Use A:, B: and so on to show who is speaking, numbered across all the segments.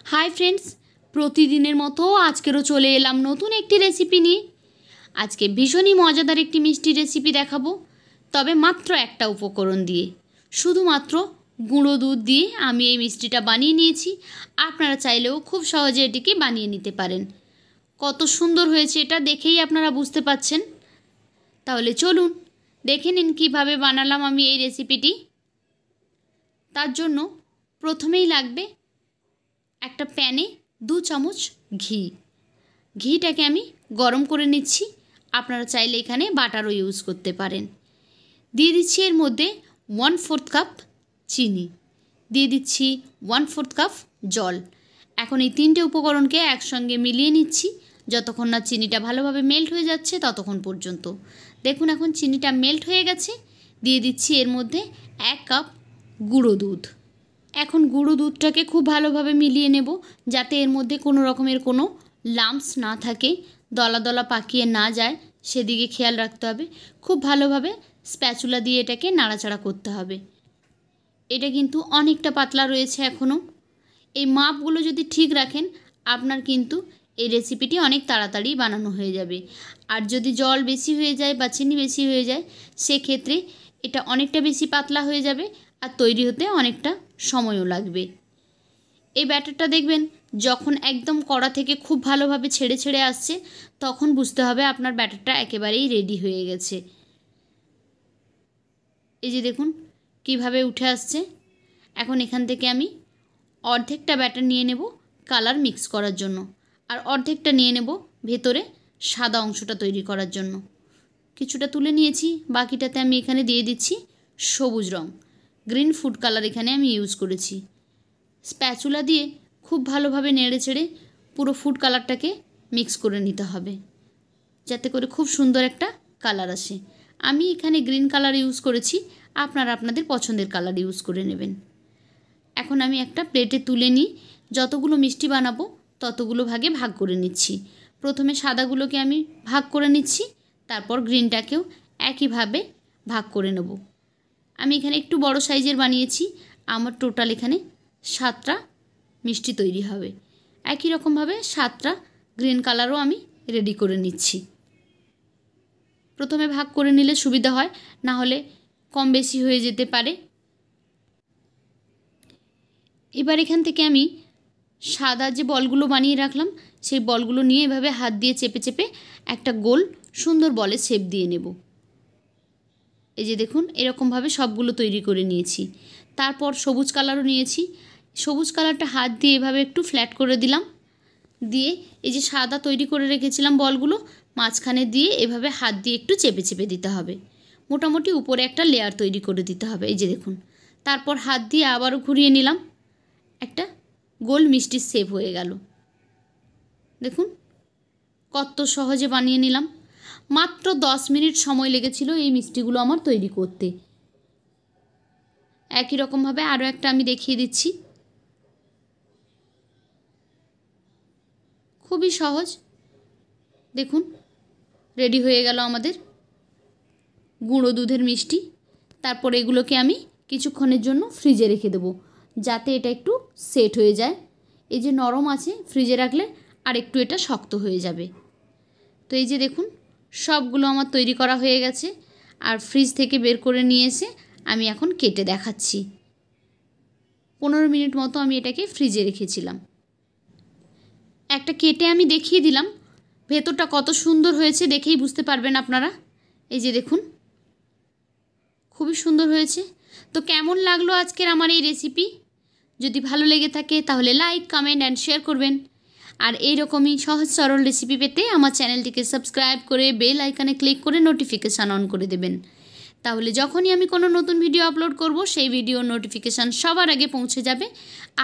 A: Hi friends प्रतिदिनेर मतो आजकेरो चले एलाम नतून एकटी रेसिपि निये। आज के भीषण ही मजादार एक मिष्टि रेसिपि देखाबो, तबे मात्र एकटा उपकरण दिए, शुधुमात्र गुঁড়ো दूध दिए आमी এই মিষ্টিটা বানিয়ে নিয়েছি। আপনারা চাইলেও খুব সহজে এটিকে বানিয়ে নিতে পারেন। কত সুন্দর হয়েছে এটা দেখেই আপনারা বুঝতে পাচ্ছেন। তাহলে চলুন দেখে নিন কিভাবে বানালাম আমি এই রেসিপিটি। তার জন্য প্রথমেই লাগবে একটা প্যানে 2 চামচ ঘি। ঘিটাকে আমি গরম করে নিচ্ছি। আপনারা চাইলে এখানে বাটারও ইউজ করতে পারেন। দিয়ে দিচ্ছি এর মধ্যে 1/4 কাপ চিনি, দিয়ে দিচ্ছি 1/4 কাপ জল। এখন এই তিনটে উপকরণকে একসঙ্গে মিলিয়ে নিচ্ছি যতক্ষণ না চিনিটা ভালোভাবে মেল্ট হয়ে যাচ্ছে ততক্ষণ পর্যন্ত। দেখুন এখন চিনিটা মেল্ট হয়ে গেছে। দিয়ে দিচ্ছি এর মধ্যে 1 কাপ গুঁড়ো দুধ। এখন গুঁড়ো দুধটাকে খুব ভালোভাবে মিলিয়ে নেব যাতে এর মধ্যে কোনো রকমের কোনো লাম্পস না থাকে, দলা দলা পাকিয়ে না যায় সেদিকে খেয়াল রাখতে হবে। খুব ভালোভাবে স্প্যাচুলা দিয়ে এটাকে নাড়াচাড়া করতে হবে। এটা কিন্তু অনেকটা পাতলা রয়েছে এখনও। এই মাপগুলো যদি ঠিক রাখেন আপনার কিন্তু এই রেসিপিটি অনেক তাড়াতাড়ি বানানো হয়ে যাবে। আর যদি জল বেশি হয়ে যায় বা চিনি বেশি হয়ে যায় সেক্ষেত্রে এটা অনেকটা বেশি পাতলা হয়ে যাবে আর তৈরি হতে অনেকটা সময়ও লাগবে। এই ব্যাটারটা দেখবেন যখন একদম কড়া থেকে খুব ভালোভাবে ছেড়ে ছেড়ে আসছে তখন বুঝতে হবে আপনার ব্যাটারটা একেবারেই রেডি হয়ে গেছে। এই যে দেখুন কিভাবে উঠে আসছে। এখন এখান থেকে আমি অর্ধেকটা ব্যাটার নিয়ে নেব কালার মিক্স করার জন্য, আর অর্ধেকটা নিয়ে নেব ভেতরে সাদা অংশটা তৈরি করার জন্য। কিছুটা তুলে নিয়েছি, বাকিটাতে আমি এখানে দিয়ে দিচ্ছি সবুজ রং, গ্রিন ফুড কালার এখানে আমি ইউজ করেছি। স্প্যাচুলা দিয়ে খুব ভালোভাবে নেড়ে চেড়ে পুরো ফুড কালারটাকে মিক্স করে নিতে হবে যাতে করে খুব সুন্দর একটা কালার আসে। আমি এখানে গ্রিন কালার ইউজ করেছি, আপনারা আপনাদের পছন্দের কালার ইউজ করে নেবেন। এখন আমি একটা প্লেটে তুলে নিই, যতগুলো মিষ্টি বানাবো ততগুলো ভাগে ভাগ করে নিচ্ছি। প্রথমে সাদাগুলোকে আমি ভাগ করে নিচ্ছি, তারপর গ্রিনটাকেও একইভাবে ভাগ করে নেব। আমি এখানে একটু বড় সাইজের বানিয়েছি, আমার টোটাল এখানে 7টা মিষ্টি তৈরি হবে। একই রকমভাবে 7টা গ্রিন কালারও আমি রেডি করে নিচ্ছি। প্রথমে ভাগ করে নিলে সুবিধা হয়, না হলে কম বেশি হয়ে যেতে পারে। এবার এখান থেকে আমি সাদা যে বলগুলো বানিয়ে রাখলাম সেই বলগুলো নিয়ে এভাবে হাত দিয়ে চেপে চেপে একটা গোল সুন্দর বলে শেপ দিয়ে নেব। এই যে দেখুন এরকমভাবে সবগুলো তৈরি করে নিয়েছি। তারপর সবুজ কালারও নিয়েছি। সবুজ কালারটা হাত দিয়ে এভাবে একটু ফ্ল্যাট করে দিলাম, দিয়ে এই যে সাদা তৈরি করে রেখেছিলাম বলগুলো মাঝখানে দিয়ে এভাবে হাত দিয়ে একটু চেপে চেপে দিতে হবে। মোটামুটি উপরে একটা লেয়ার তৈরি করে দিতে হবে। এই যে দেখুন, তারপর হাত দিয়ে আবারও ঘুরিয়ে নিলাম, একটা গোল মিষ্টির শেপ হয়ে গেল। দেখুন কত সহজে বানিয়ে নিলাম। মাত্র 10 মিনিট সময় লেগেছিল এই মিষ্টিগুলো আমার তৈরি করতে। একই রকমভাবে আরও একটা আমি দেখিয়ে দিচ্ছি। খুবই সহজ। দেখুন রেডি হয়ে গেল আমাদের গুঁড়ো দুধের মিষ্টি। তারপর এগুলোকে আমি কিছুক্ষণের জন্য ফ্রিজে রেখে দেবো যাতে এটা একটু সেট হয়ে যায়। এই যে নরম আছে, ফ্রিজে রাখলে আর একটু এটা শক্ত হয়ে যাবে। তো এই যে দেখুন সবগুলো আমার তৈরি করা হয়ে গেছে, আর ফ্রিজ থেকে বের করে নিয়ে এসে আমি এখন কেটে দেখাচ্ছি। 15 মিনিট মতো আমি এটাকে ফ্রিজে রেখেছিলাম। একটা কেটে আমি দেখিয়ে দিলাম, ভেতরটা কত সুন্দর হয়েছে দেখেই বুঝতে পারবেন আপনারা। এই যে দেখুন খুবই সুন্দর হয়েছে। তো কেমন লাগলো আজকের আমার এই রেসিপি? যদি ভালো লেগে থাকে তাহলে লাইক, কমেন্ট অ্যান্ড শেয়ার করবেন। আর এইরকমই সহজ সরল রেসিপি পেতে আমার চ্যানেলটিকে সাবস্ক্রাইব করে বেল আইকনে ক্লিক করে নোটিফিকেশান অন করে দেবেন। তাহলে যখনই আমি কোনো নতুন ভিডিও আপলোড করব সেই ভিডিও নোটিফিকেশান সবার আগে পৌঁছে যাবে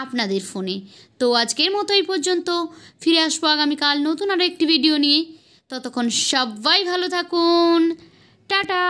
A: আপনাদের ফোনে। তো আজকের মতো এই পর্যন্ত, ফিরে আসবো আগামীকাল নতুন আরও একটি ভিডিও নিয়ে। ততক্ষণ সবাই ভালো থাকুন। টাটা।